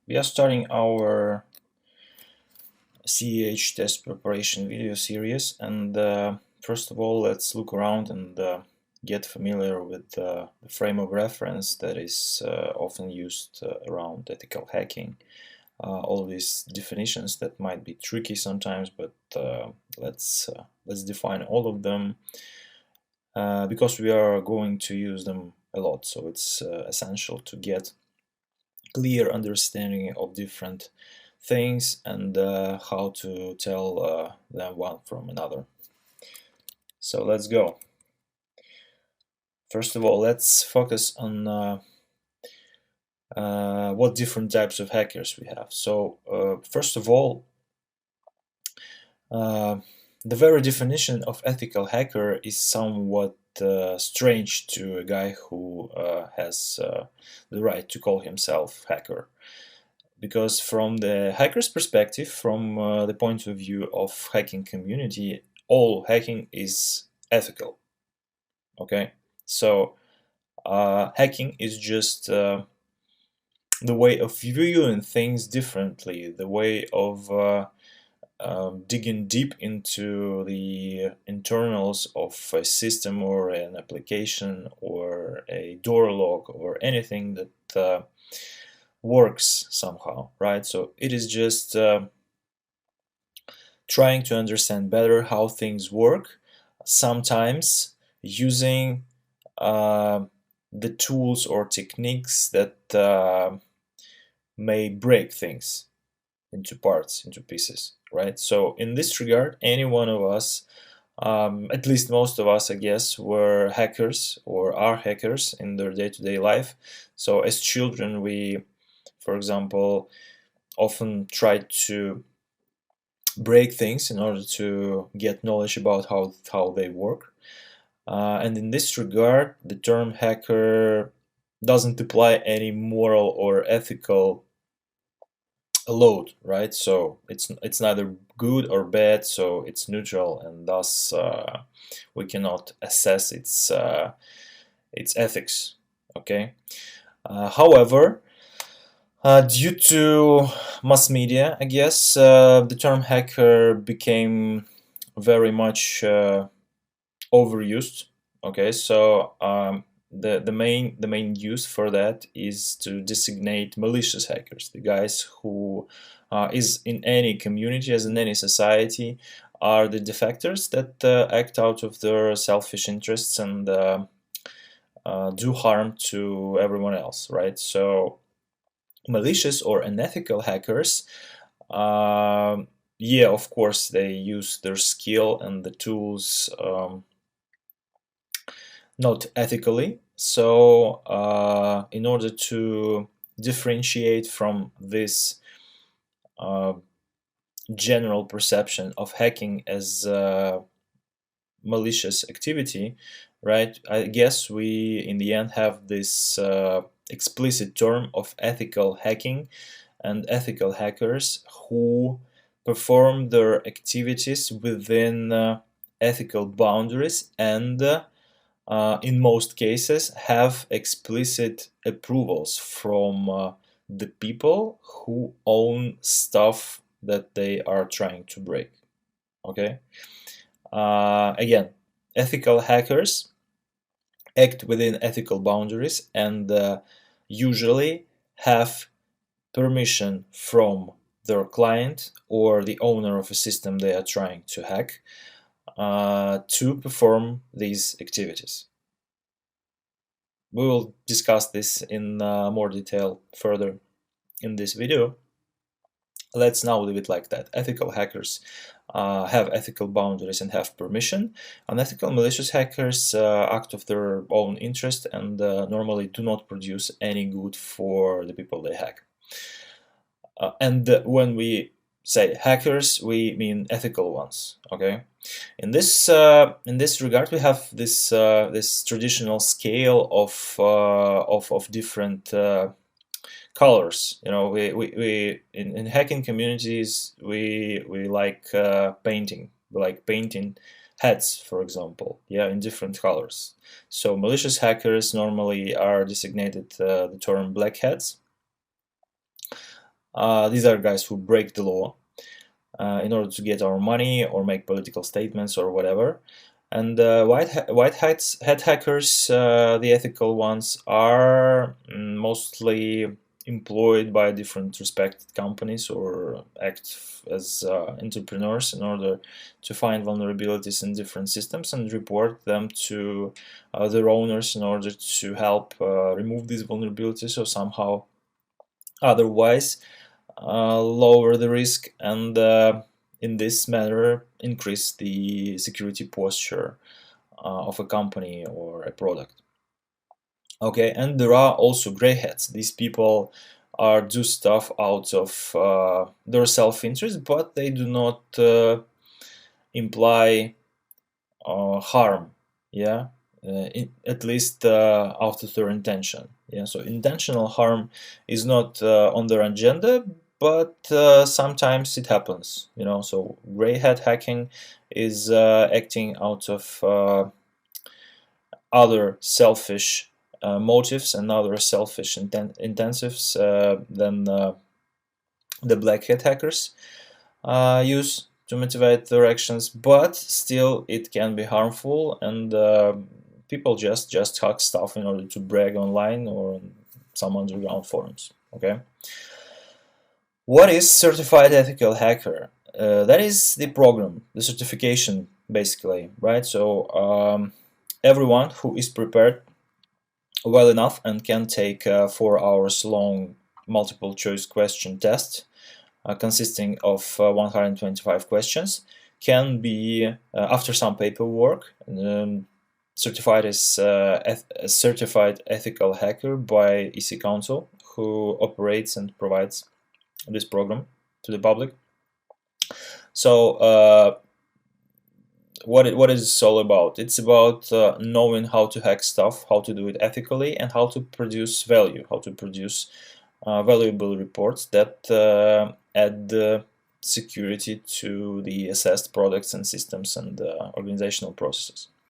We are starting our CEH test preparation video series, and first of all, let's look around and get familiar with the frame of reference that is often used around ethical hacking. All these definitions that might be tricky sometimes, but let's define all of them because we are going to use them a lot. So it's essential to get clear understanding of different things and how to tell them one from another. So let's go. First of all, let's focus on what different types of hackers we have. So first of all, the very definition of ethical hacker is somewhat strange to a guy who has the right to call himself hacker. Because from the hacker's perspective, from the point of view of hacking community, all hacking is ethical. Okay, so hacking is just the way of viewing things differently, the way of digging deep into the internals of a system or an application or a door lock or anything that works somehow, right? So it is just trying to understand better how things work, sometimes using the tools or techniques that may break things into parts, into pieces, right? So in this regard, any one of us, at least most of us, I guess, were hackers or are hackers in their day-to-day life. So as children, we, for example, often try to break things in order to get knowledge about how they work. And in this regard, the term hacker doesn't apply any moral or ethical load, right? So it's neither good or bad, so it's neutral, and thus we cannot assess its ethics. Okay. However, due to mass media, I guess the term hacker became very much overused. Okay, so the main use for that is to designate malicious hackers, the guys who is in any community, as in any society, are the defectors that act out of their selfish interests and do harm to everyone else, right? So malicious or unethical hackers, yeah, of course, they use their skill and the tools not ethically. So, in order to differentiate from this uh, general perception of hacking as malicious activity, right? I guess we, in the end, have this explicit term of ethical hacking and ethical hackers who perform their activities within ethical boundaries and in most cases have explicit approvals from the people who own stuff that they are trying to break. Okay. Again, ethical hackers act within ethical boundaries and usually have permission from their client or the owner of a system they are trying to hack to perform these activities. We will discuss this in more detail further in this video. Let's now leave it like that. Ethical hackers have ethical boundaries and have permission. Unethical malicious hackers act of their own interest and normally do not produce any good for the people they hack. And when we say hackers, we mean ethical ones. Okay. In this regard, we have this traditional scale of different colors. You know, we in hacking communities we like painting. We like painting heads, for example, yeah, in different colors. So malicious hackers normally are designated the term black hats. These are guys who break the law in order to get our money or make political statements or whatever. And white hat hackers, the ethical ones, are mostly employed by different respected companies or act as entrepreneurs in order to find vulnerabilities in different systems and report them to their owners in order to help remove these vulnerabilities or somehow otherwise lower the risk and in this manner increase the security posture of a company or a product. Okay, and there are also gray hats. These people do stuff out of their self-interest, but they do not imply harm. Yeah, at least out of their intention. Yeah, so intentional harm is not on their agenda, but sometimes it happens. So gray hat hacking is acting out of other selfish motives and other selfish intensives than the black hat hackers use to motivate their actions, but still it can be harmful, and people just hack stuff in order to brag online or on some underground forums. Okay, what is certified ethical hacker? That is the program, the certification, basically, right? So everyone who is prepared well enough and can take a 4 hours long multiple choice question test consisting of 125 questions can be, after some paperwork, certified as a certified ethical hacker by EC Council, who operates and provides this program to the public. So what is this all about? It's about knowing how to hack stuff, how to do it ethically, and how to produce value, how to produce valuable reports that add security to the assessed products and systems and organizational processes.